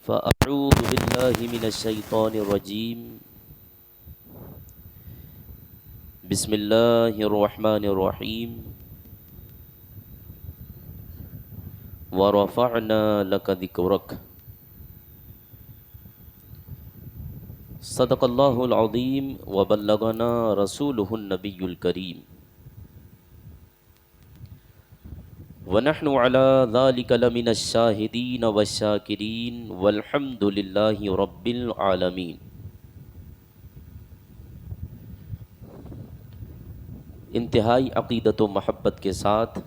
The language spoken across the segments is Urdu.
فأعوذ بالله من الشيطان الرجيم. بسم الله الرحمن الرحيم. ورفعنا لك ذكرك. صدق الله العظيم وبلغنا رسوله النبي الكريم. ونحن على ذلك لمن الشاهدين والشاكرين والحمد لله رب العالمين. انتہائی عقیدت و محبت کے ساتھ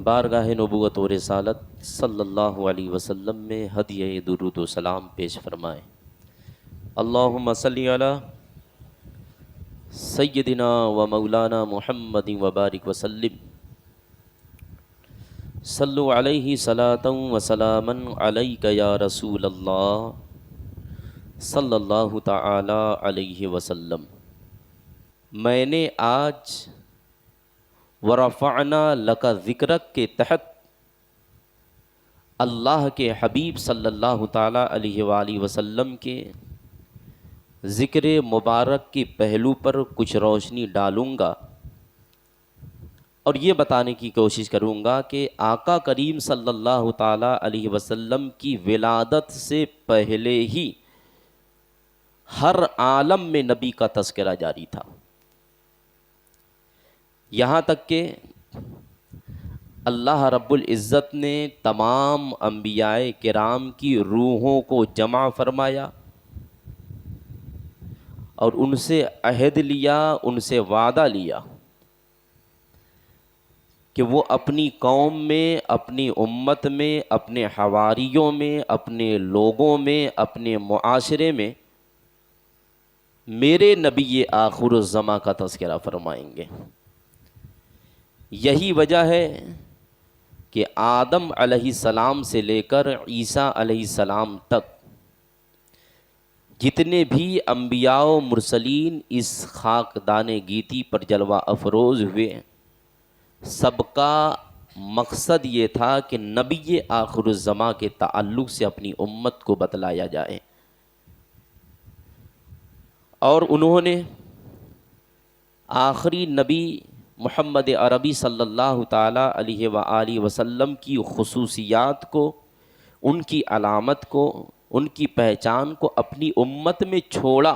بارگاہ نبوت و رسالت صلی اللہ علیہ وسلم میں ہدیہ درود و سلام پیش فرمائیں. اللہم صلی علی سیدنا و مولانا محمد وبارک وسلم. صلو علیہ صلاۃ و سلاما علیک یا رسول اللہ صلی اللہ تعالی علیہ وسلم. میں نے آج ورفعنا لک ذکرک کے تحت اللہ کے حبیب صلی اللہ تعالی علیہ وآلہ وسلم کے ذکر مبارک کے پہلو پر کچھ روشنی ڈالوں گا اور یہ بتانے کی کوشش کروں گا کہ آقا کریم صلی اللہ تعالی علیہ وسلم کی ولادت سے پہلے ہی ہر عالم میں نبی کا تذکرہ جاری تھا، یہاں تک کہ اللہ رب العزت نے تمام انبیاء کرام کی روحوں کو جمع فرمایا اور ان سے عہد لیا، ان سے وعدہ لیا کہ وہ اپنی قوم میں، اپنی امت میں، اپنے حواریوں میں، اپنے لوگوں میں، اپنے معاشرے میں میرے نبی آخر الزماں کا تذکرہ فرمائیں گے. یہی وجہ ہے کہ آدم علیہ السلام سے لے کر عیسیٰ علیہ السلام تک جتنے بھی انبیاء و مرسلین اس خاکدان گیتی پر جلوہ افروز ہوئے، سب کا مقصد یہ تھا کہ نبی آخر الزماں کے تعلق سے اپنی امت کو بتلایا جائے، اور انہوں نے آخری نبی محمد عربی صلی اللہ تعالی علیہ وآلہ وسلم کی خصوصیات کو، ان کی علامت کو، ان کی پہچان کو اپنی امت میں چھوڑا.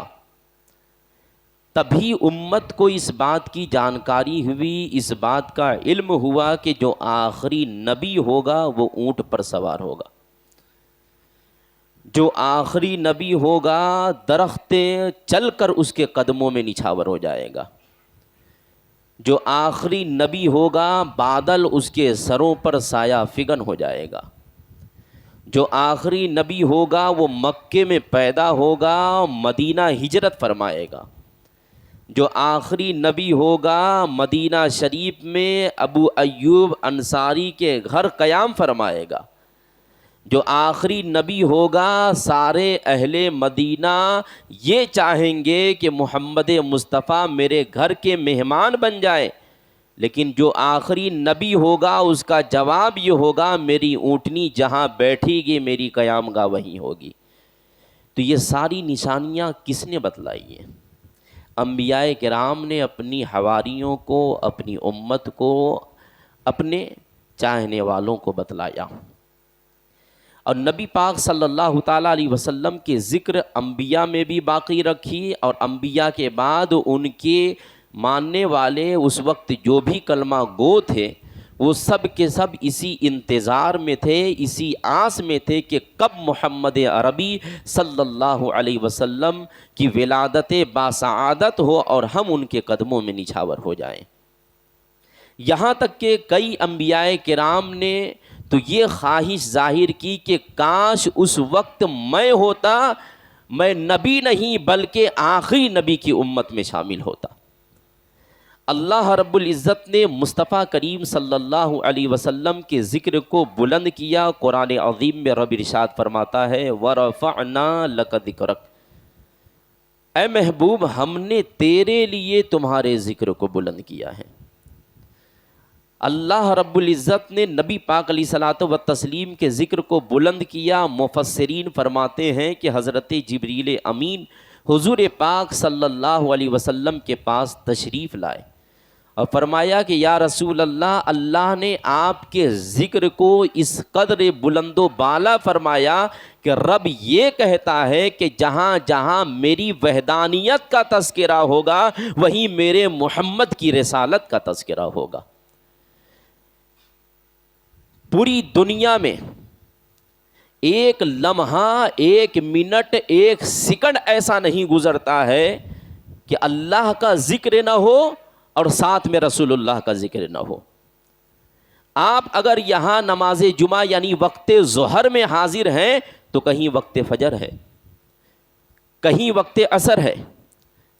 تبھی امت کو اس بات کی جانکاری ہوئی، اس بات کا علم ہوا کہ جو آخری نبی ہوگا وہ اونٹ پر سوار ہوگا، جو آخری نبی ہوگا درخت چل کر اس کے قدموں میں نچھاور ہو جائے گا، جو آخری نبی ہوگا بادل اس کے سروں پر سایہ فگن ہو جائے گا، جو آخری نبی ہوگا وہ مکے میں پیدا ہوگا، مدینہ ہجرت فرمائے گا، جو آخری نبی ہوگا مدینہ شریف میں ابو ایوب انصاری کے گھر قیام فرمائے گا، جو آخری نبی ہوگا سارے اہل مدینہ یہ چاہیں گے کہ محمد مصطفیٰ میرے گھر کے مہمان بن جائے، لیکن جو آخری نبی ہوگا اس کا جواب یہ ہوگا میری اونٹنی جہاں بیٹھے گی میری قیام گاہ وہیں ہوگی. تو یہ ساری نشانیاں کس نے بتلائی ہیں؟ انبیاء کرام نے اپنی حواریوں کو، اپنی امت کو، اپنے چاہنے والوں کو بتلایا. اور نبی پاک صلی اللہ تعالیٰ علیہ وسلم کے ذکر انبیاء میں بھی باقی رکھی، اور انبیاء کے بعد ان کے ماننے والے اس وقت جو بھی کلمہ گو تھے وہ سب کے سب اسی انتظار میں تھے، اسی آس میں تھے کہ کب محمد عربی صلی اللہ علیہ وسلم کی ولادت باسعادت ہو اور ہم ان کے قدموں میں نچھاور ہو جائیں. یہاں تک کہ کئی انبیاء کرام نے تو یہ خواہش ظاہر کی کہ کاش اس وقت میں ہوتا، میں نبی نہیں بلکہ آخری نبی کی امت میں شامل ہوتا. اللہ رب العزت نے مصطفیٰ کریم صلی اللہ علیہ وسلم کے ذکر کو بلند کیا. قرآن عظیم میں رب ارشاد فرماتا ہے وَرَفَعْنَا لَكَ ذِكْرَكَ، اے محبوب ہم نے تیرے لیے تمہارے ذکر کو بلند کیا ہے. اللہ رب العزت نے نبی پاک علیہ الصلوۃ والتسلیم کے ذکر کو بلند کیا۔ مفسرین فرماتے ہیں کہ حضرت جبریل امین حضور پاک صلی اللہ علیہ وسلم کے پاس تشریف لائے اور فرمایا کہ یا رسول اللہ، اللہ نے آپ کے ذکر کو اس قدر بلند و بالا فرمایا کہ رب یہ کہتا ہے کہ جہاں جہاں میری وحدانیت کا تذکرہ ہوگا وہیں میرے محمد کی رسالت کا تذکرہ ہوگا۔ پوری دنیا میں ایک لمحہ، ایک منٹ، ایک سیکنڈ ایسا نہیں گزرتا ہے کہ اللہ کا ذکر نہ ہو اور ساتھ میں رسول اللہ کا ذکر نہ ہو۔ آپ اگر یہاں نماز جمعہ یعنی وقت ظہر میں حاضر ہیں تو کہیں وقت فجر ہے، کہیں وقت عصر ہے،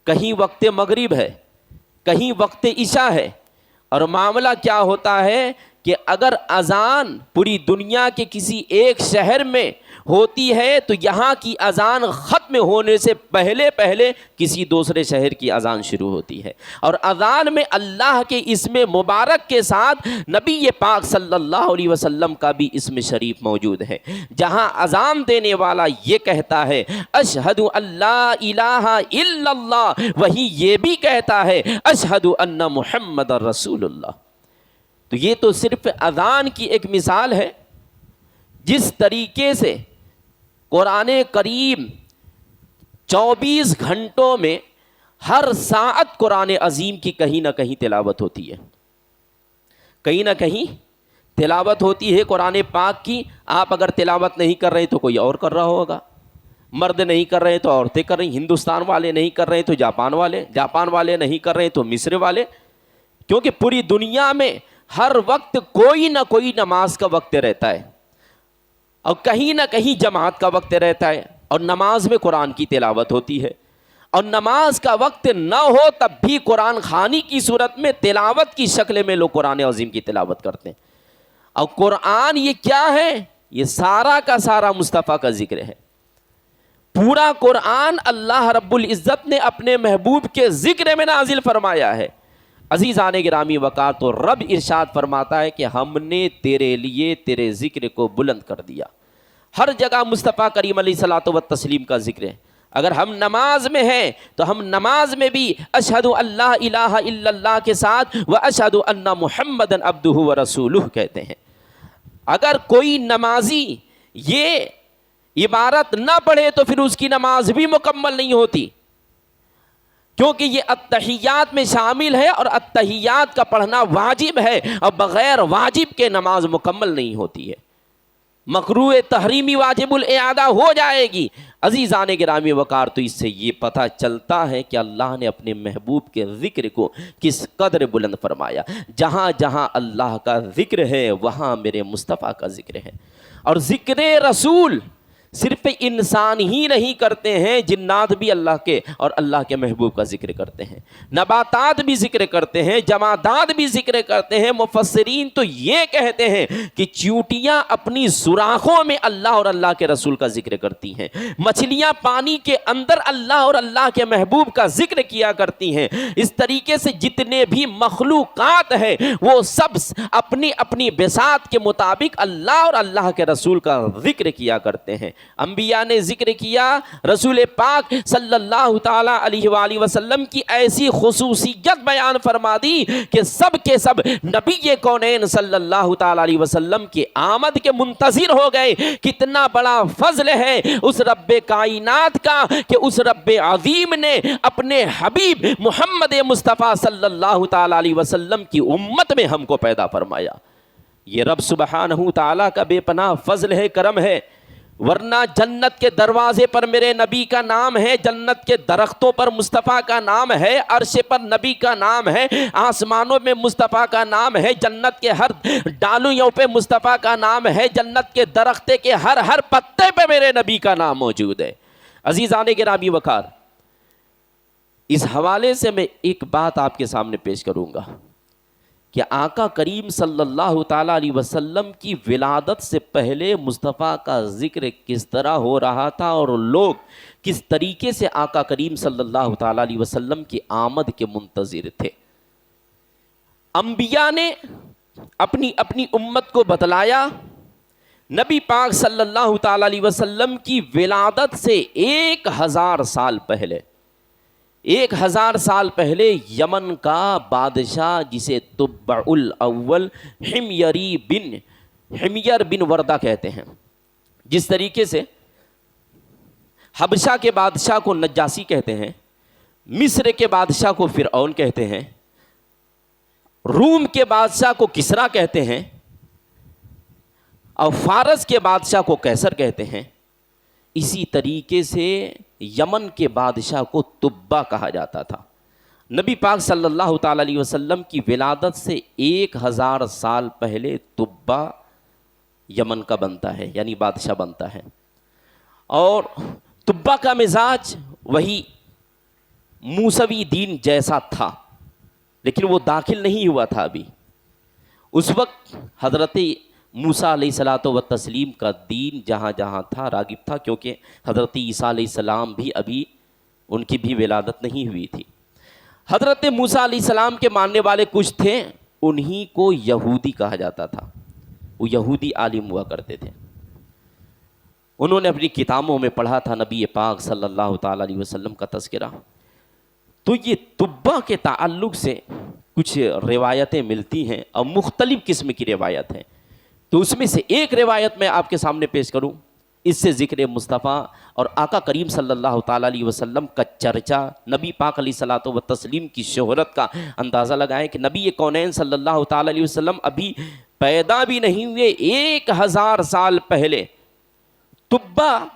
کہیں وقت مغرب ہے، کہیں وقت عشاء ہے۔ اور معاملہ کیا ہوتا ہے کہ اگر اذان پوری دنیا کے کسی ایک شہر میں ہوتی ہے تو یہاں کی اذان ختم ہونے سے پہلے پہلے کسی دوسرے شہر کی اذان شروع ہوتی ہے، اور اذان میں اللہ کے اسم مبارک کے ساتھ نبی پاک صلی اللہ علیہ وسلم کا بھی اسم شریف موجود ہے۔ جہاں اذان دینے والا یہ کہتا ہے اشہد ان لا الہ الا اللہ، وہی یہ بھی کہتا ہے اشہد ان محمد رسول اللہ۔ تو یہ تو صرف اذان کی ایک مثال ہے۔ جس طریقے سے قرآن کریم 24 گھنٹوں میں ہر ساعت قرآن عظیم کی کہیں نہ کہیں تلاوت ہوتی ہے، کہیں نہ کہیں تلاوت ہوتی ہے قرآن پاک کی۔ آپ اگر تلاوت نہیں کر رہے تو کوئی اور کر رہا ہوگا، مرد نہیں کر رہے تو عورتیں کر رہی، ہندوستان والے نہیں کر رہے تو جاپان والے نہیں کر رہے تو مصر والے، کیونکہ پوری دنیا میں ہر وقت کوئی نہ کوئی نماز کا وقت رہتا ہے اور کہیں نہ کہیں جماعت کا وقت رہتا ہے، اور نماز میں قرآن کی تلاوت ہوتی ہے۔ اور نماز کا وقت نہ ہو تب بھی قرآن خوانی کی صورت میں تلاوت کی شکل میں لوگ قرآن عظیم کی تلاوت کرتے ہیں۔ اور قرآن یہ کیا ہے؟ یہ سارا کا سارا مصطفیٰ کا ذکر ہے۔ پورا قرآن اللہ رب العزت نے اپنے محبوب کے ذکر میں نازل فرمایا ہے۔ عزیزان گرامی وقار، تو رب ارشاد فرماتا ہے کہ ہم نے تیرے لیے تیرے ذکر کو بلند کر دیا۔ ہر جگہ مصطفیٰ کریم علیہ الصلوۃ والتسلیم کا ذکر ہے۔ اگر ہم نماز میں ہیں تو ہم نماز میں بھی اشہد ان لا الہ الا اللہ کے ساتھ واشہد ان محمدا عبدہ ورسولہ کہتے ہیں۔ اگر کوئی نمازی یہ عبارت نہ پڑھے تو پھر اس کی نماز بھی مکمل نہیں ہوتی، کیونکہ یہ التحیات میں شامل ہے، اور التحیات کا پڑھنا واجب ہے، اور بغیر واجب کے نماز مکمل نہیں ہوتی ہے۔ مکروہ تحریمی واجب الاعادہ ہو جائے گی۔ عزیزان گرامی وقار، تو اس سے یہ پتہ چلتا ہے کہ اللہ نے اپنے محبوب کے ذکر کو کس قدر بلند فرمایا۔ جہاں جہاں اللہ کا ذکر ہے وہاں میرے مصطفیٰ کا ذکر ہے۔ اور ذکر رسول صرف انسان ہی نہیں کرتے ہیں، جنات بھی اللہ کے اور اللہ کے محبوب کا ذکر کرتے ہیں، نباتات بھی ذکر کرتے ہیں، جمادات بھی ذکر کرتے ہیں۔ مفسرین تو یہ کہتے ہیں کہ چیونٹیاں اپنی سوراخوں میں اللہ اور اللہ کے رسول کا ذکر کرتی ہیں، مچھلیاں پانی کے اندر اللہ اور اللہ کے محبوب کا ذکر کیا کرتی ہیں۔ اس طریقے سے جتنے بھی مخلوقات ہیں وہ سب اپنی اپنی بساط کے مطابق اللہ اور اللہ کے رسول کا ذکر کیا کرتے ہیں۔ انبیاء نے ذکر کیا، رسول پاک صلی اللہ تعالی علیہ وآلہ وسلم کی ایسی خصوصیت بیان فرما دی کہ سب کے سب نبی کونین صلی اللہ تعالی علیہ وسلم کی آمد کے منتظر ہو گئے۔ کتنا بڑا فضل ہے اس رب کائنات کا کہ اس رب عظیم نے اپنے حبیب محمد مصطفیٰ صلی اللہ تعالی علیہ وسلم کی امت میں ہم کو پیدا فرمایا۔ یہ رب سبحانہ تعالیٰ کا بے پناہ فضل ہے، کرم ہے، ورنہ جنت کے دروازے پر میرے نبی کا نام ہے، جنت کے درختوں پر مصطفیٰ کا نام ہے، عرش پر نبی کا نام ہے، آسمانوں میں مصطفیٰ کا نام ہے، جنت کے ہر ڈالوں پہ مصطفیٰ کا نام ہے، جنت کے درختے کے ہر پتے پہ میرے نبی کا نام موجود ہے۔ عزیزان گرامی وقار، اس حوالے سے میں ایک بات آپ کے سامنے پیش کروں گا کہ آقا کریم صلی اللہ تعالیٰ علیہ وسلم کی ولادت سے پہلے مصطفیٰ کا ذکر کس طرح ہو رہا تھا اور لوگ کس طریقے سے آقا کریم صلی اللہ تعالیٰ علیہ وسلم کی آمد کے منتظر تھے۔ انبیاء نے اپنی اپنی امت کو بتلایا نبی پاک صلی اللہ تعالی علیہ وسلم کی ولادت سے 1000 سال پہلے 1000 سال پہلے یمن کا بادشاہ جسے تبع الاول حمیر بن وردہ کہتے ہیں، جس طریقے سے حبشہ کے بادشاہ کو نجاسی کہتے ہیں، مصر کے بادشاہ کو فرعون کہتے ہیں، روم کے بادشاہ کو کسرا کہتے ہیں، اور فارس کے بادشاہ کو قیصر کہتے ہیں، اسی طریقے سے یمن کے بادشاہ کو تبا کہا جاتا تھا۔ نبی پاک صلی اللہ تعالی علیہ وسلم کی ولادت سے 1000 سال پہلے تبا یمن کا بنتا ہے، یعنی بادشاہ بنتا ہے، اور تبا کا مزاج وہی موسوی دین جیسا تھا، لیکن وہ داخل نہیں ہوا تھا ابھی۔ اس وقت حضرت موسیٰ علیہ الصلوۃ والتسلیم کا دین جہاں جہاں تھا راغب تھا، کیونکہ حضرت عیسیٰ علیہ السلام بھی ابھی ان کی بھی ولادت نہیں ہوئی تھی۔ حضرت موسیٰ علیہ السلام کے ماننے والے کچھ تھے، انہی کو یہودی کہا جاتا تھا، وہ یہودی عالم ہوا کرتے تھے۔ انہوں نے اپنی کتابوں میں پڑھا تھا نبی پاک صلی اللہ تعالی علیہ وسلم کا تذکرہ، تو یہ تبا کے تعلق سے کچھ روایتیں ملتی ہیں اور مختلف قسم کی روایت ہیں، تو اس میں سے ایک روایت میں آپ کے سامنے پیش کروں، اس سے ذکر مصطفیٰ اور آقا کریم صلی اللہ تعالی علیہ وسلم کا چرچا، نبی پاک علیہ الصلوۃ والتسلیم کی شہرت کا اندازہ لگائیں کہ نبی کونین صلی اللہ تعالی علیہ وسلم ابھی پیدا بھی نہیں ہوئے، 1000 سال پہلے تبا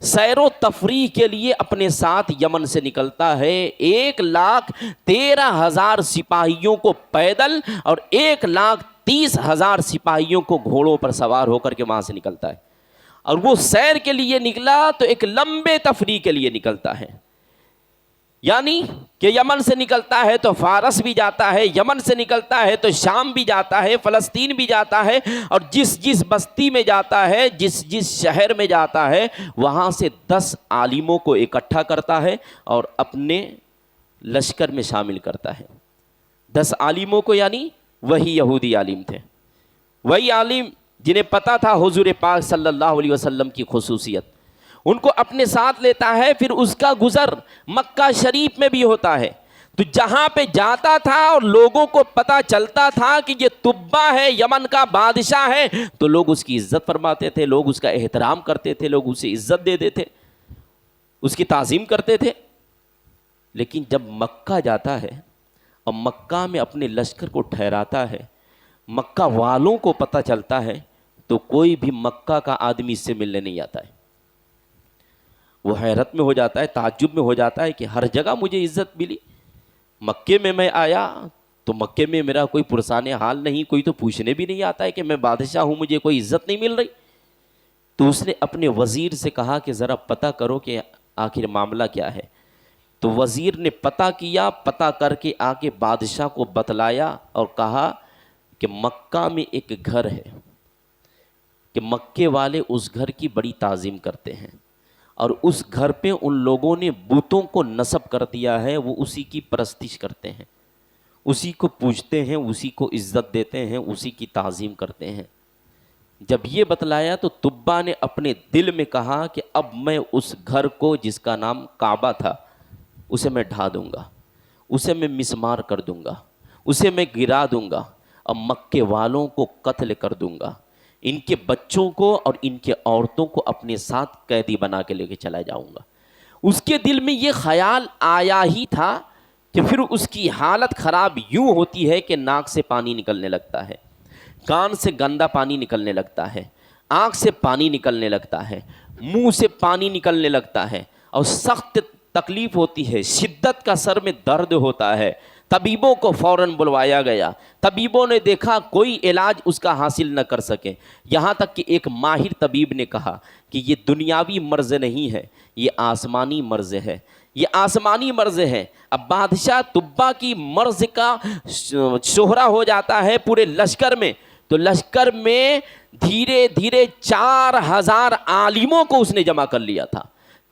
سیر و تفریح کے لیے اپنے ساتھ یمن سے نکلتا ہے، 1,13,000 سپاہیوں کو پیدل اور 1,30,000 سپاہیوں کو گھوڑوں پر سوار ہو کر کے وہاں سے نکلتا ہے، اور وہ سیر کے لیے نکلا تو ایک لمبے تفریح کے لیے نکلتا ہے، یعنی کہ یمن سے نکلتا ہے تو فارس بھی جاتا ہے، یمن سے نکلتا ہے تو شام بھی جاتا ہے، فلسطین بھی جاتا ہے، اور جس جس بستی میں جاتا ہے، جس جس شہر میں جاتا ہے، وہاں سے 10 عالموں کو اکٹھا کرتا ہے اور اپنے لشکر میں شامل کرتا ہے۔ 10 عالموں کو، یعنی وہی یہودی عالم تھے، وہی عالم جنہیں پتہ تھا حضور پاک صلی اللہ علیہ وسلم کی خصوصیت، ان کو اپنے ساتھ لیتا ہے، پھر اس کا گزر مکہ شریف میں بھی ہوتا ہے، تو جہاں پہ جاتا تھا اور لوگوں کو پتہ چلتا تھا کہ یہ تبا ہے، یمن کا بادشاہ ہے، تو لوگ اس کی عزت فرماتے تھے، لوگ اس کا احترام کرتے تھے، لوگ اسے عزت دے دیتے، اس کی تعظیم کرتے تھے۔ لیکن جب مکہ جاتا ہے اور مکہ میں اپنے لشکر کو ٹھہراتا ہے، مکہ والوں کو پتہ چلتا ہے، تو کوئی بھی مکہ کا آدمی اس سے ملنے نہیں آتا ہے، وہ حیرت میں ہو جاتا ہے، تعجب میں ہو جاتا ہے کہ ہر جگہ مجھے عزت ملی، مکے میں آیا تو مکے میں میرا کوئی پرسان حال نہیں، کوئی تو پوچھنے بھی نہیں آتا ہے کہ میں بادشاہ ہوں، مجھے کوئی عزت نہیں مل رہی۔ تو اس نے اپنے وزیر سے کہا کہ ذرا پتہ کرو کہ آخر معاملہ کیا ہے، تو وزیر نے پتہ کیا، پتہ کر کے آ کے بادشاہ کو بتلایا اور کہا کہ مکہ میں ایک گھر ہے کہ مکے والے اس گھر کی بڑی تعظیم کرتے ہیں، اور اس گھر پہ ان لوگوں نے بتوں کو نصب کر دیا ہے، وہ اسی کی پرستش کرتے ہیں، اسی کو پوجتے ہیں، اسی کو عزت دیتے ہیں، اسی کی تعظیم کرتے ہیں۔ جب یہ بتلایا تو تبا نے اپنے دل میں کہا کہ اب میں اس گھر کو جس کا نام کعبہ تھا اسے میں ڈھا دوں گا، اسے میں مسمار کر دوں گا، اسے میں گرا دوں گا، اور مکے والوں کو قتل کر دوں گا، ان کے بچوں کو اور ان کے عورتوں کو اپنے ساتھ قیدی بنا کے لے کے چلا جاؤں گا۔ اس کے دل میں یہ خیال آیا ہی تھا کہ پھر اس کی حالت خراب یوں ہوتی ہے کہ ناک سے پانی نکلنے لگتا ہے، کان سے گندا پانی نکلنے لگتا ہے، آنکھ سے پانی نکلنے لگتا ہے، منہ سے پانی نکلنے لگتا ہے، اور سخت تکلیف ہوتی ہے، شدت کا سر میں درد ہوتا ہے۔ طبیبوں کو فوراً بلوایا گیا، طبیبوں نے دیکھا کوئی علاج اس کا حاصل نہ کر سکے، یہاں تک کہ ایک ماہر طبیب نے کہا کہ یہ دنیاوی مرض نہیں ہے، یہ آسمانی مرض ہے، یہ آسمانی مرض ہے۔ اب بادشاہ تبا کی مرض کا شہرہ ہو جاتا ہے پورے لشکر میں، تو لشکر میں دھیرے دھیرے 4000 عالموں کو اس نے جمع کر لیا تھا،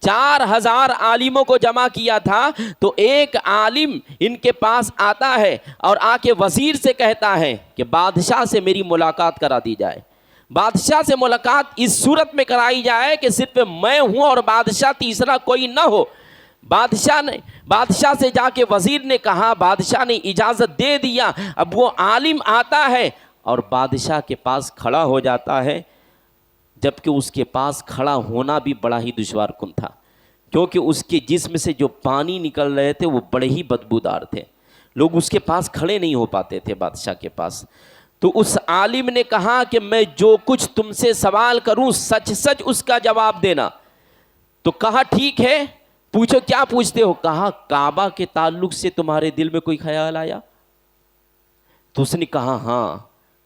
4000 عالموں کو جمع کیا تھا، تو ایک عالم ان کے پاس آتا ہے اور آ کے وزیر سے کہتا ہے کہ بادشاہ سے میری ملاقات کرا دی جائے، بادشاہ سے ملاقات اس صورت میں کرائی جائے کہ صرف میں ہوں اور بادشاہ، تیسرا کوئی نہ ہو۔ بادشاہ سے جا کے وزیر نے کہا، بادشاہ نے اجازت دے دیا۔ اب وہ عالم آتا ہے اور بادشاہ کے پاس کھڑا ہو جاتا ہے، جبکہ اس کے پاس کھڑا ہونا بھی بڑا ہی دشوار کن تھا، کیونکہ اس کے جسم سے جو پانی نکل رہے تھے وہ بڑے ہی بدبودار تھے، لوگ اس کے پاس کھڑے نہیں ہو پاتے تھے بادشاہ کے پاس۔ تو اس عالم نے کہا کہ میں جو کچھ تم سے سوال کروں سچ سچ اس کا جواب دینا۔ تو کہا ٹھیک ہے، پوچھو کیا پوچھتے ہو؟ کہا کعبہ کے تعلق سے تمہارے دل میں کوئی خیال آیا؟ تو اس نے کہا ہاں،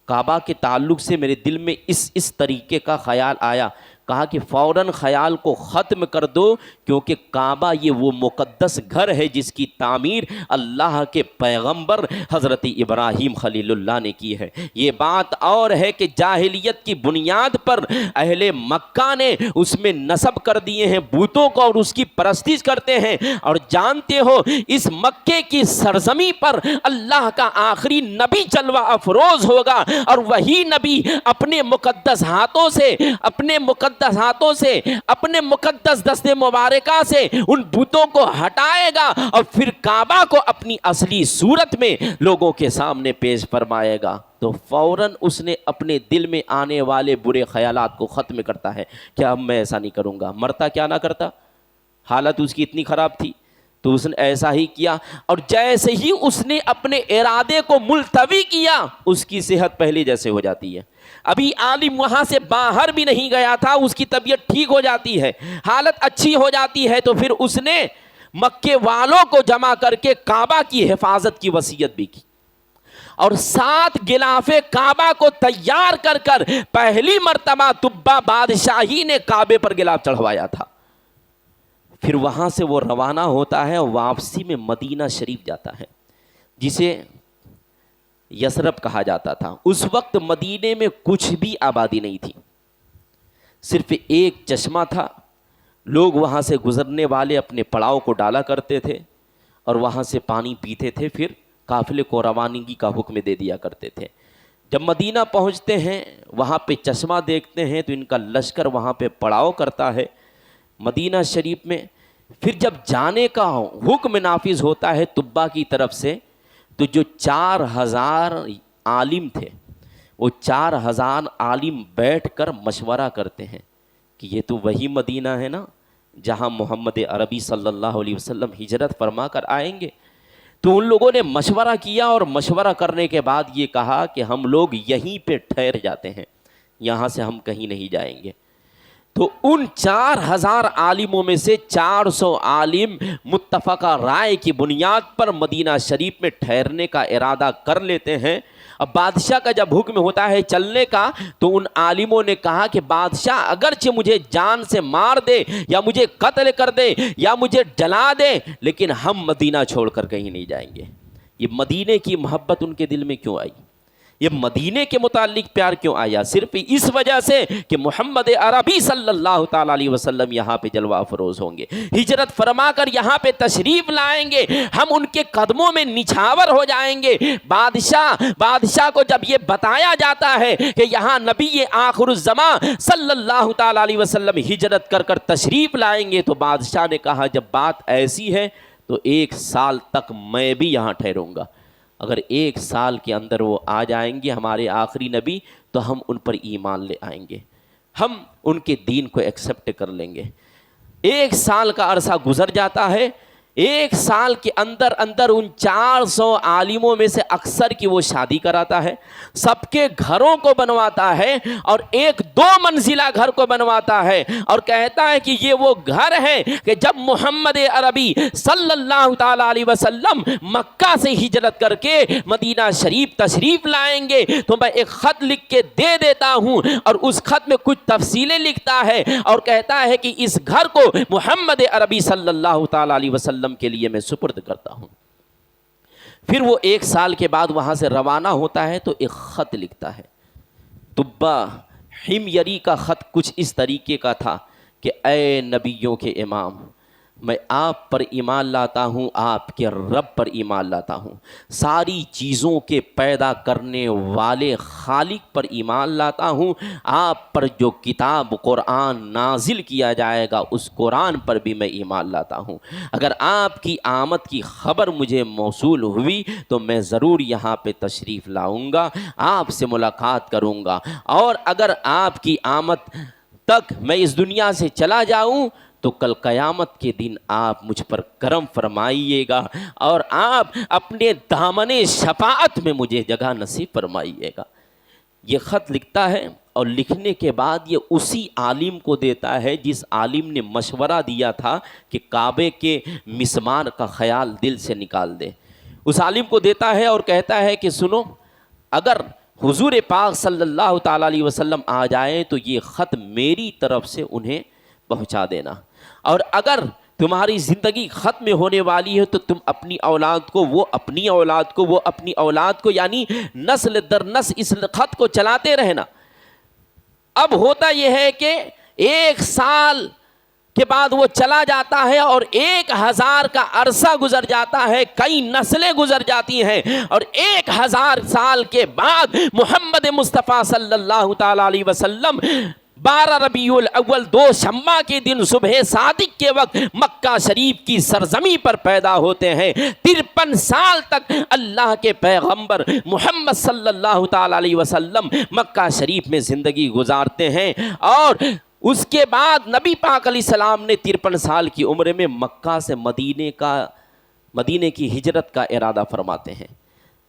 کعبہ کے تعلق سے میرے دل میں اس طریقے کا خیال آیا۔ کہا کہ فوراً خیال کو ختم کر دو، کیونکہ کعبہ یہ وہ مقدس گھر ہے جس کی تعمیر اللہ کے پیغمبر حضرت ابراہیم خلیل اللہ نے کی ہے۔ یہ بات اور ہے کہ جاہلیت کی بنیاد پر اہل مکہ نے اس میں نصب کر دیے ہیں بتوں کو اور اس کی پرستش کرتے ہیں، اور جانتے ہو اس مکے کی سرزمین پر اللہ کا آخری نبی جلوہ افروز ہوگا، اور وہی نبی اپنے مقدس ہاتھوں سے اپنے مقدس دست مبارکہ سے ان بتوں کو ہٹائے گا اور پھر کعبہ کو اپنی اصلی صورت میں لوگوں کے سامنے پیش فرمائے گا۔ تو فوراً اس نے اپنے دل میں آنے والے برے خیالات کو ختم کرتا ہے کہ اب میں ایسا نہیں کروں گا۔ مرتا کیا نہ کرتا، حالت اس کی اتنی خراب تھی، تو اس نے ایسا ہی کیا، اور جیسے ہی اس نے اپنے ارادے کو ملتوی کیا اس کی صحت پہلے جیسے ہو جاتی ہے۔ ابھی عالم وہاں سے باہر بھی نہیں گیا تھا، اس کی طبیعت ٹھیک ہو جاتی ہے، حالت اچھی ہو جاتی ہے۔ تو پھر اس نے مکے والوں کو جمع کر کے کعبہ کی حفاظت کی وصیت بھی کی، اور 7 غلاف کعبہ کو تیار کر کر پہلی مرتبہ تبا بادشاہی نے کعبے پر غلاف چڑھوایا تھا۔ پھر وہاں سے وہ روانہ ہوتا ہے اور واپسی میں مدینہ شریف جاتا ہے، جسے یثرب کہا جاتا تھا۔ اس وقت مدینے میں کچھ بھی آبادی نہیں تھی، صرف ایک چشمہ تھا، لوگ وہاں سے گزرنے والے اپنے پڑاؤ کو ڈالا کرتے تھے اور وہاں سے پانی پیتے تھے، پھر قافلے کو روانگی کا حکم دے دیا کرتے تھے۔ جب مدینہ پہنچتے ہیں وہاں پہ چشمہ دیکھتے ہیں تو ان کا لشکر وہاں پہ پڑاؤ کرتا ہے مدینہ شریف میں۔ پھر جب جانے کا حکم نافذ ہوتا ہے طبا کی طرف سے، تو جو 4000 عالم تھے وہ 4000 عالم بیٹھ کر مشورہ کرتے ہیں کہ یہ تو وہی مدینہ ہے نا جہاں محمد عربی صلی اللہ علیہ وسلم ہجرت فرما کر آئیں گے۔ تو ان لوگوں نے مشورہ کیا، اور مشورہ کرنے کے بعد یہ کہا کہ ہم لوگ یہیں پہ ٹھہر جاتے ہیں، یہاں سے ہم کہیں نہیں جائیں گے۔ تو ان 4000 عالموں میں سے 400 عالم متفقہ رائے کی بنیاد پر مدینہ شریف میں ٹھہرنے کا ارادہ کر لیتے ہیں۔ اب بادشاہ کا جب حکم ہوتا ہے چلنے کا، تو ان عالموں نے کہا کہ بادشاہ اگرچہ مجھے جان سے مار دے یا مجھے قتل کر دے یا مجھے جلا دے، لیکن ہم مدینہ چھوڑ کر کہیں نہیں جائیں گے۔ یہ مدینے کی محبت ان کے دل میں کیوں آئی؟ یہ مدینے کے متعلق پیار کیوں آیا؟ صرف اس وجہ سے کہ محمد عربی صلی اللہ تعالیٰ علیہ وسلم یہاں پہ جلوہ افروز ہوں گے، ہجرت فرما کر یہاں پہ تشریف لائیں گے، ہم ان کے قدموں میں نچھاور ہو جائیں گے۔ بادشاہ کو جب یہ بتایا جاتا ہے کہ یہاں نبی آخر الزمان صلی اللہ تعالیٰ علیہ وسلم ہجرت کر کر تشریف لائیں گے، تو بادشاہ نے کہا جب بات ایسی ہے تو 1 سال تک میں بھی یہاں ٹھہروں گا، اگر 1 سال کے اندر وہ آ جائیں گے ہمارے آخری نبی تو ہم ان پر ایمان لے آئیں گے، ہم ان کے دین کو ایکسیپٹ کر لیں گے۔ 1 سال کا عرصہ گزر جاتا ہے، 1 سال کے اندر ان 400 عالموں میں سے اکثر کی وہ شادی کراتا ہے، سب کے گھروں کو بنواتا ہے، اور 1-2 منزلہ گھر کو بنواتا ہے، اور کہتا ہے کہ یہ وہ گھر ہے کہ جب محمد عربی صلی اللہ تعالیٰ علیہ وسلم مکہ سے ہجرت کر کے مدینہ شریف تشریف لائیں گے تو میں ایک خط لکھ کے دے دیتا ہوں، اور اس خط میں کچھ تفصیلیں لکھتا ہے اور کہتا ہے کہ اس گھر کو محمد عربی صلی اللہ تعالیٰ علیہ وسلم کے لیے میں سپرد کرتا ہوں۔ پھر وہ 1 سال کے بعد وہاں سے روانہ ہوتا ہے تو ایک خط لکھتا ہے۔ طبا حمیری کا خط کچھ اس طریقے کا تھا کہ اے نبیوں کے امام، میں آپ پر ایمان لاتا ہوں، آپ کے رب پر ایمان لاتا ہوں، ساری چیزوں کے پیدا کرنے والے خالق پر ایمان لاتا ہوں، آپ پر جو کتاب قرآن نازل کیا جائے گا اس قرآن پر بھی میں ایمان لاتا ہوں۔ اگر آپ کی آمد کی خبر مجھے موصول ہوئی تو میں ضرور یہاں پہ تشریف لاؤں گا، آپ سے ملاقات کروں گا، اور اگر آپ کی آمد تک میں اس دنیا سے چلا جاؤں تو کل قیامت کے دن آپ مجھ پر کرم فرمائیے گا اور آپ اپنے دامن شفاعت میں مجھے جگہ نصیب فرمائیے گا۔ یہ خط لکھتا ہے اور لکھنے کے بعد یہ اسی عالم کو دیتا ہے جس عالم نے مشورہ دیا تھا کہ کعبے کے مسمار کا خیال دل سے نکال دے۔ اس عالم کو دیتا ہے اور کہتا ہے کہ سنو، اگر حضور پاک صلی اللہ تعالیٰ علیہ وسلم آ جائیں تو یہ خط میری طرف سے انہیں پہنچا دینا، اور اگر تمہاری زندگی ختم ہونے والی ہے تو تم اپنی اولاد کو، وہ اپنی اولاد کو، وہ اپنی اولاد کو، یعنی نسل در نسل اس خط کو چلاتے رہنا۔ اب ہوتا یہ ہے کہ 1 سال کے بعد وہ چلا جاتا ہے اور 1000 کا عرصہ گزر جاتا ہے، کئی نسلیں گزر جاتی ہیں، اور 1000 سال کے بعد محمد مصطفیٰ صلی اللہ تعالیٰ علیہ وسلم 12 ربیع الاول 2 شمع کے دن صبح صادق کے وقت مکہ شریف کی سرزمین پر پیدا ہوتے ہیں۔ 53 سال تک اللہ کے پیغمبر محمد صلی اللہ تعالیٰ علیہ وسلم مکہ شریف میں زندگی گزارتے ہیں، اور اس کے بعد نبی پاک علیہ السلام نے 53 سال کی عمر میں مکہ سے مدینے کی ہجرت کا ارادہ فرماتے ہیں۔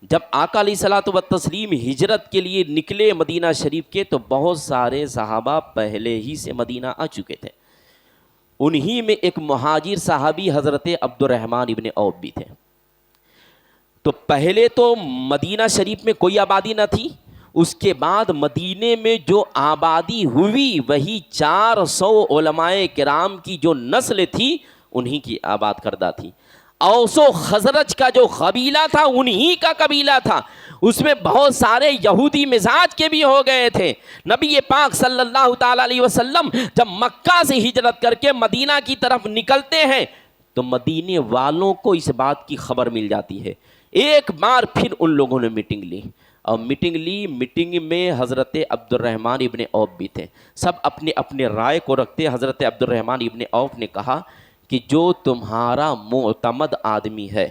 جب آقا علیہ الصلوۃ والتسلیم ہجرت کے لیے نکلے مدینہ شریف کے تو بہت سارے صحابہ پہلے ہی سے مدینہ آ چکے تھے، انہی میں ایک مہاجر صحابی حضرت عبد الرحمن ابن عوف بھی تھے۔ تو پہلے تو مدینہ شریف میں کوئی آبادی نہ تھی، اس کے بعد مدینے میں جو آبادی ہوئی وہی 400 علماء کرام کی جو نسل تھی انہی کی آباد کردہ تھی۔ اوس و خزرج کا جو قبیلہ تھا انہی کا قبیلہ تھا، اس میں بہت سارے یہودی مزاج کے بھی ہو گئے تھے۔ نبی پاک صلی اللہ تعالیٰ علیہ وسلم جب مکہ سے ہجرت کر کے مدینہ کی طرف نکلتے ہیں تو مدینے والوں کو اس بات کی خبر مل جاتی ہے۔ ایک بار پھر ان لوگوں نے میٹنگ لی، اور میٹنگ میں حضرت عبد الرحمن ابن عوف بھی تھے۔ سب اپنے اپنے رائے کو رکھتے حضرت عبد الرحمن ابن عوف نے کہا کہ جو تمہارا معتمد آدمی ہے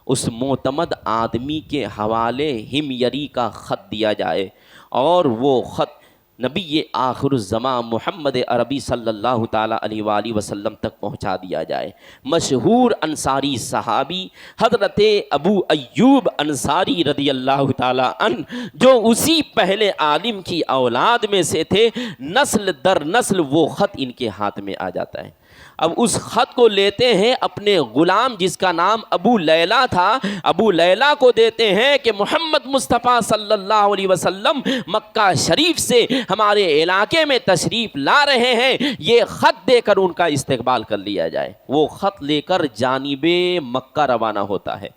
اس معتمد آدمی کے حوالے ہمیری کا خط دیا جائے، اور وہ خط نبی آخر الزمان محمد عربی صلی اللہ تعالیٰ علیہ وآلہ وسلم تک پہنچا دیا جائے۔ مشہور انصاری صحابی حضرت ابو ایوب انصاری رضی اللہ تعالیٰ عنہ جو اسی پہلے عالم کی اولاد میں سے تھے، نسل در نسل وہ خط ان کے ہاتھ میں آ جاتا ہے۔ اب اس خط کو لیتے ہیں، اپنے غلام جس کا نام ابو لیلہ تھا، ابو لیلہ کو دیتے ہیں کہ محمد مصطفیٰ صلی اللہ علیہ وسلم مکہ شریف سے ہمارے علاقے میں تشریف لا رہے ہیں، یہ خط دے کر ان کا استقبال کر لیا جائے۔ وہ خط لے کر جانب مکہ روانہ ہوتا ہے۔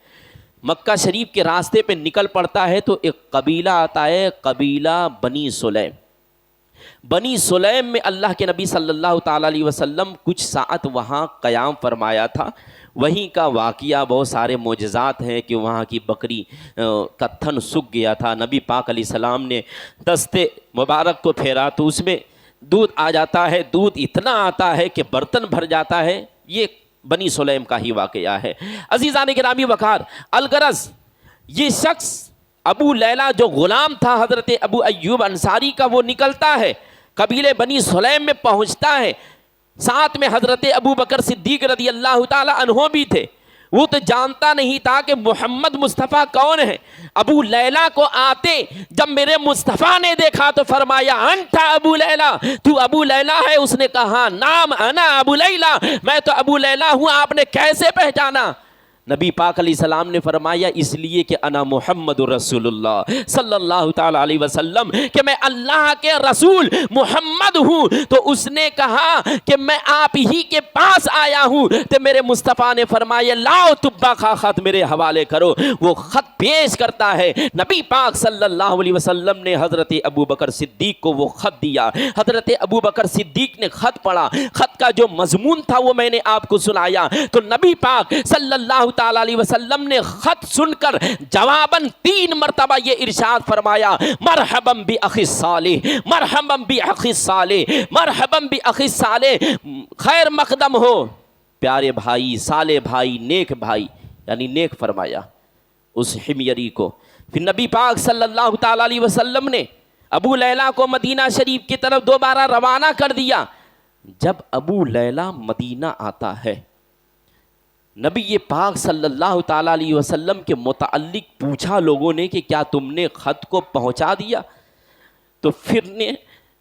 مکہ شریف کے راستے پہ نکل پڑتا ہے تو ایک قبیلہ آتا ہے، قبیلہ بنی سلیم۔ بنی سلیم میں اللہ کے نبی صلی اللہ تعالیٰ علیہ وسلم کچھ ساعت وہاں قیام فرمایا تھا۔ وہیں کا واقعہ بہت سارے معجزات ہیں کہ وہاں کی بکری کا تھن سوکھ گیا تھا، نبی پاک علیہ السلام نے دستے مبارک کو پھیرا تو اس میں دودھ آ جاتا ہے، دودھ اتنا آتا ہے کہ برتن بھر جاتا ہے۔ یہ بنی سلیم کا ہی واقعہ ہے۔ عزیزان گرامی وقار، الغرض یہ شخص ابو لیلہ جو غلام تھا حضرت ابو ایوب انصاری کا، وہ نکلتا ہے، قبیلے بنی سلیم میں پہنچتا ہے، ساتھ میں حضرت ابو بکر صدیق رضی اللہ تعالی عنہ بھی تھے۔ وہ تو جانتا نہیں تھا کہ محمد مصطفیٰ کون ہے۔ ابو لیلہ کو آتے جب میرے مصطفیٰ نے دیکھا تو فرمایا انت ابو لیلہ، تو ابو لیلہ ہے؟ اس نے کہا نام انا ابو لیلہ، میں تو ابو لیلہ ہوں۔ آپ نے کیسے پہچانا؟ نبی پاک علیہ السلام نے فرمایا اس لیے کہ انا محمد رسول اللہ صلی اللہ تعالی علیہ وسلم، کہ میں اللہ کے رسول محمد ہوں۔ تو اس نے کہا کہ میں آپ ہی کے پاس آیا ہوں، تو میرے مصطفیٰ نے فرمایا لاؤ تبا کا خط میرے حوالے کرو۔ وہ خط پیش کرتا ہے، نبی پاک صلی اللہ علیہ وسلم نے حضرت ابو بکر صدیق کو وہ خط دیا۔ حضرت ابو بکر صدیق نے خط پڑھا، خط کا جو مضمون تھا وہ میں نے آپ کو سنایا۔ تو نبی پاک صلی اللہ تعالی علیہ وسلم نے خط سن کر جواباً 3 مرتبہ یہ ارشاد فرمایا، مرحبا بأخی صالح، مرحبا بأخی صالح، مرحبا بأخی صالح، خیر مقدم ہو پیارے بھائی، صالح بھائی، نیک بھائی، یعنی نیک فرمایا اس حمیری کو۔ پھر نبی پاک صلی اللہ تعالی علیہ وسلم نے ابو لیلہ کو مدینہ شریف کی طرف دوبارہ روانہ کر دیا۔ جب ابو لیلہ مدینہ آتا ہے، نبی پاک صلی اللہ تعالیٰ علیہ وسلم کے متعلق پوچھا لوگوں نے کہ کیا تم نے خط کو پہنچا دیا؟ تو پھر نے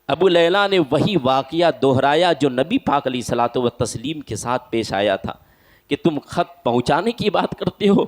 ابو لیلہ نے وہی واقعہ دہرایا جو نبی پاک علیہ الصلوۃ والتسلیم کے ساتھ پیش آیا تھا، کہ تم خط پہنچانے کی بات کرتے ہو،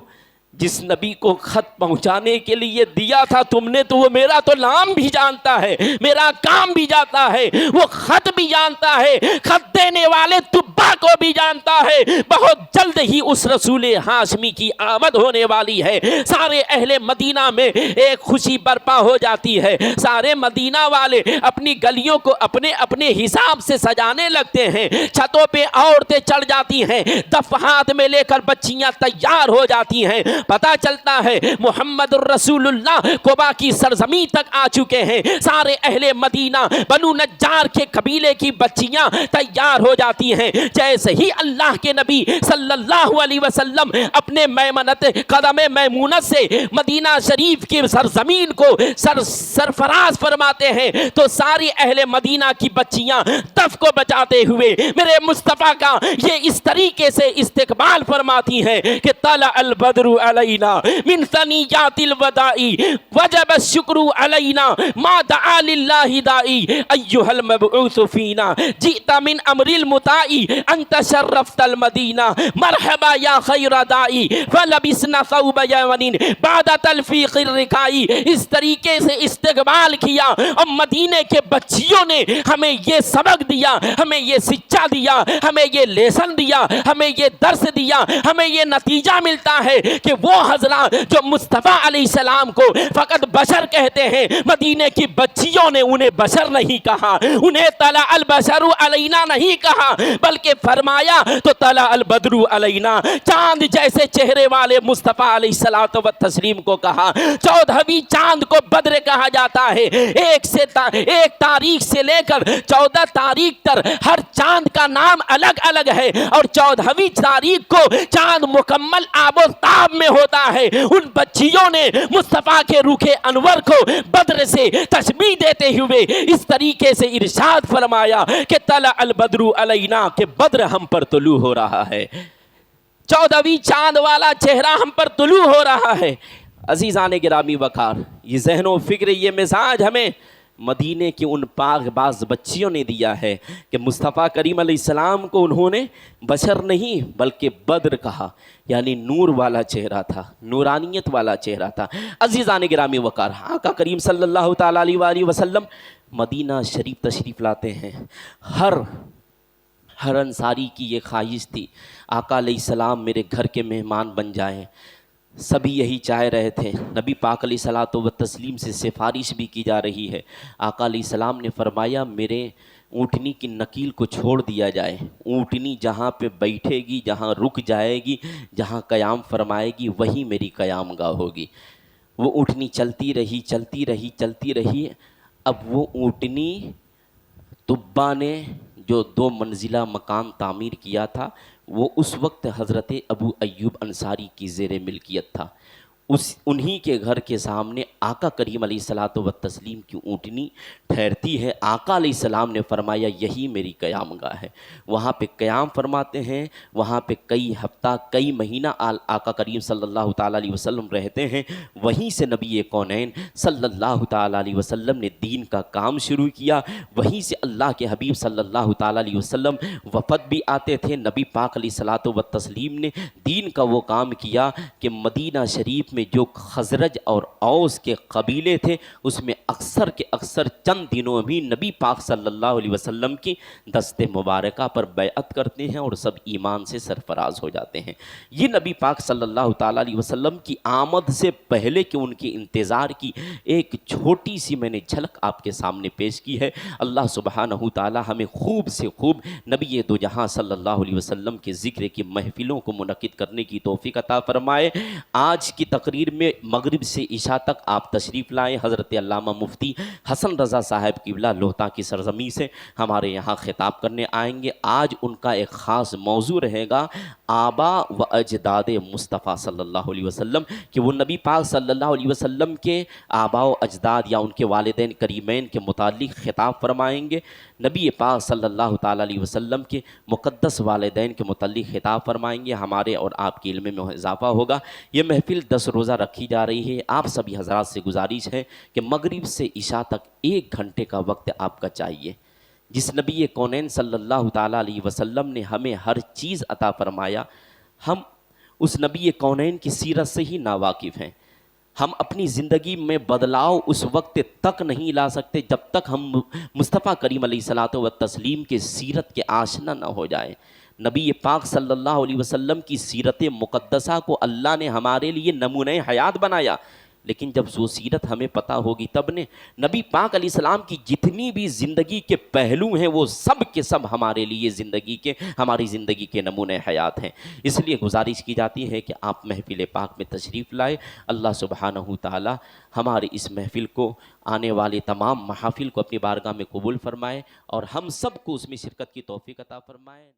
جس نبی کو خط پہنچانے کے لیے دیا تھا تم نے، تو وہ میرا تو نام بھی جانتا ہے، میرا کام بھی جانتا ہے، وہ خط بھی جانتا ہے، خط دینے والے تبا کو بھی جانتا ہے۔ بہت جلد ہی اس رسول ہاشمی کی آمد ہونے والی ہے۔ سارے اہل مدینہ میں ایک خوشی برپا ہو جاتی ہے، سارے مدینہ والے اپنی گلیوں کو اپنے اپنے حساب سے سجانے لگتے ہیں، چھتوں پہ عورتیں چڑھ جاتی ہیں، دف ہاتھ میں لے کر بچیاں تیار ہو جاتی ہیں۔ پتہ چلتا ہے محمد الرسول اللہ قبا کی سرزمین تک آ چکے ہیں۔ سارے اہل مدینہ بنو نجار کے قبیلے کی بچیاں تیار ہو جاتی ہیں۔ جیسے ہی اللہ کے نبی صلی اللہ علیہ وسلم اپنے میمنت قدم میمونت سے مدینہ شریف کی سرزمین کو سرفراز فرماتے ہیں، تو ساری اہل مدینہ کی بچیاں دف کو بچاتے ہوئے میرے مصطفیٰ کا یہ اس طریقے سے استقبال فرماتی ہیں کہ طلع البدر علینا من ثنیات الوداع وجب الشکر علینا ما دعا للہ دائی ایہا المبعوث فینا جئت من امر المطاع انت شرفت المدینہ مرحبا یا خیر دائی فلبسنا ثوب یمن بعد تلفیق الرکائی۔ اس طریقے سے استقبال کیا، اور مدینے کے بچیوں نے ہمیں یہ سبق دیا، ہمیں یہ سچا دیا، ہمیں یہ لیسن دیا، ہمیں یہ درس دیا، ہمیں یہ نتیجہ ملتا ہے کہ وہ حضرات جو مصطفیٰ علیہ السلام کو فقط بشر کہتے ہیں، مدینے کی بچیوں نے انہیں بشر نہیں کہا، انہیں طلع البشر علینا نہیں کہا، بلکہ فرمایا تو طلع البدر علینا، چاند جیسے چہرے والے مصطفیٰ علیہ الصلوۃ والتسلیم کو کہا۔ 14ویں چاند کو بدر کہا جاتا ہے۔ ایک تاریخ سے لے کر 14 تاریخ تک ہر چاند کا نام الگ الگ ہے، اور 14ویں تاریخ کو چاند مکمل آب و تاب میں ہوتا ہے۔ ان بچیوں نے مصطفیٰ کے رخ انور کو بدر سے تشبیہ دیتے ہوئے اس طریقے سے ارشاد فرمایا کہ طلع البدر علینا، کہ بدر ہم پر طلوع ہو رہا ہے، 14ویں چاند والا چہرہ ہم پر طلوع ہو رہا ہے۔ عزیزان گرامی وقار، یہ ذہن و فکر، یہ مزاج ہمیں مدینے کی ان پاک باز بچیوں نے دیا ہے کہ مصطفیٰ کریم علیہ السلام کو انہوں نے بشر نہیں بلکہ بدر کہا، یعنی نور والا چہرہ تھا، نورانیت والا چہرہ تھا۔ عزیزان گرامی وقار، آقا کریم صلی اللہ تعالیٰ علیہ وآلہ وسلم مدینہ شریف تشریف لاتے ہیں۔ ہر انصاری کی یہ خواہش تھی آقا علیہ السلام میرے گھر کے مہمان بن جائیں، سبھی یہی چاہ رہے تھے۔ نبی پاک علیہ الصلوۃ والتسلیم سے سفارش بھی کی جا رہی ہے۔ آقا علیہ السلام نے فرمایا میرے اونٹنی کی نکیل کو چھوڑ دیا جائے، اونٹنی جہاں پہ بیٹھے گی، جہاں رک جائے گی، جہاں قیام فرمائے گی، وہی میری قیام گاہ ہوگی۔ وہ اونٹنی چلتی رہی چلتی رہی چلتی رہی۔ اب وہ اونٹنی طبا نے جو 2 منزلہ مکان تعمیر کیا تھا، وہ اس وقت حضرت ابو ایوب انصاری کی زیر ملکیت تھا۔ انہی کے گھر کے سامنے آقا کریم علیہ الصلوۃ والتسلیم کی اونٹنی ٹھہرتی ہے۔ آقا علیہ السلام نے فرمایا یہی میری قیام گاہ ہے، وہاں پہ قیام فرماتے ہیں، وہاں پہ کئی ہفتہ کئی مہینہ آقا کریم صلی اللہ تعالیٰ علیہ وسلم رہتے ہیں۔ وہیں سے نبی کونین صلی اللہ تعالیٰ علیہ وسلم نے دین کا کام شروع کیا، وہیں سے اللہ کے حبیب صلی اللہ تعالیٰ علیہ وسلم وفد بھی آتے تھے۔ نبی پاک علیہ الصلوۃ والتسلیم نے دین کا وہ کام کیا کہ مدینہ شریف میں جو خزرج اور اوس کے قبیلے تھے اس میں اکثر کے اکثر چند دنوں بھی نبی پاک صلی اللہ علیہ وسلم کی دست مبارکہ پر بیعت کرتے ہیں اور سب ایمان سے سرفراز ہو جاتے ہیں۔ یہ نبی پاک صلی اللہ تعالیٰ علیہ وسلم کی آمد سے پہلے کہ ان کے انتظار کی ایک چھوٹی سی میں نے جھلک آپ کے سامنے پیش کی ہے۔ اللہ سبحانہ تعالیٰ ہمیں خوب سے خوب نبی دو جہاں صلی اللہ علیہ وسلم کے ذکر کی محفلوں کو منعقد کرنے کی توفیق عطا فرمائے۔ آج کی تقریر میں مغرب سے عشاء تک آپ تشریف لائیں۔ حضرت علامہ مفتی حسن رضا صاحب قبلہ لوہتا کی سرزمین سے ہمارے یہاں خطاب کرنے آئیں گے۔ آج ان کا ایک خاص موضوع رہے گا آبا و اجداد مصطفیٰ صلی اللہ علیہ وسلم، کہ وہ نبی پاک صلی اللہ علیہ وسلم کے آبا و اجداد یا ان کے والدین کریمین کے متعلق خطاب فرمائیں گے۔ نبی پاک صلی اللہ تعالیٰ علیہ وسلم کے مقدس والدین کے متعلق خطاب فرمائیں گے۔ ہمارے اور آپ کے علم میں اضافہ ہوگا۔ یہ محفل 10 روزہ رکھی جا رہی ہے۔ آپ سبھی حضرات سے گزارش ہے کہ مغرب سے عشاء تک 1 گھنٹے کا وقت آپ کا چاہیے۔ جس نبی کونین صلی اللہ تعالیٰ علیہ وسلم نے ہمیں ہر چیز عطا فرمایا، ہم اس نبی کونین کی سیرت سے ہی ناواقف ہیں۔ ہم اپنی زندگی میں بدلاؤ اس وقت تک نہیں لا سکتے جب تک ہم مصطفیٰ کریم علیہ الصلوۃ والتسلیم کے سیرت کے آشنا نہ ہو جائیں۔ نبی پاک صلی اللہ علیہ وسلم کی سیرت مقدسہ کو اللہ نے ہمارے لیے نمونہ حیات بنایا، لیکن جب وہ سیرت ہمیں پتہ ہوگی تب نے نبی پاک علیہ السلام کی جتنی بھی زندگی کے پہلو ہیں وہ سب کے سب ہمارے لیے ہماری زندگی کے نمونہ حیات ہیں۔ اس لیے گزارش کی جاتی ہے کہ آپ محفل پاک میں تشریف لائے۔ اللہ سبحانہ تعالی ہماری اس محفل کو، آنے والے تمام محافل کو اپنی بارگاہ میں قبول فرمائے اور ہم سب کو اس میں شرکت کی توفیق عطا فرمائے۔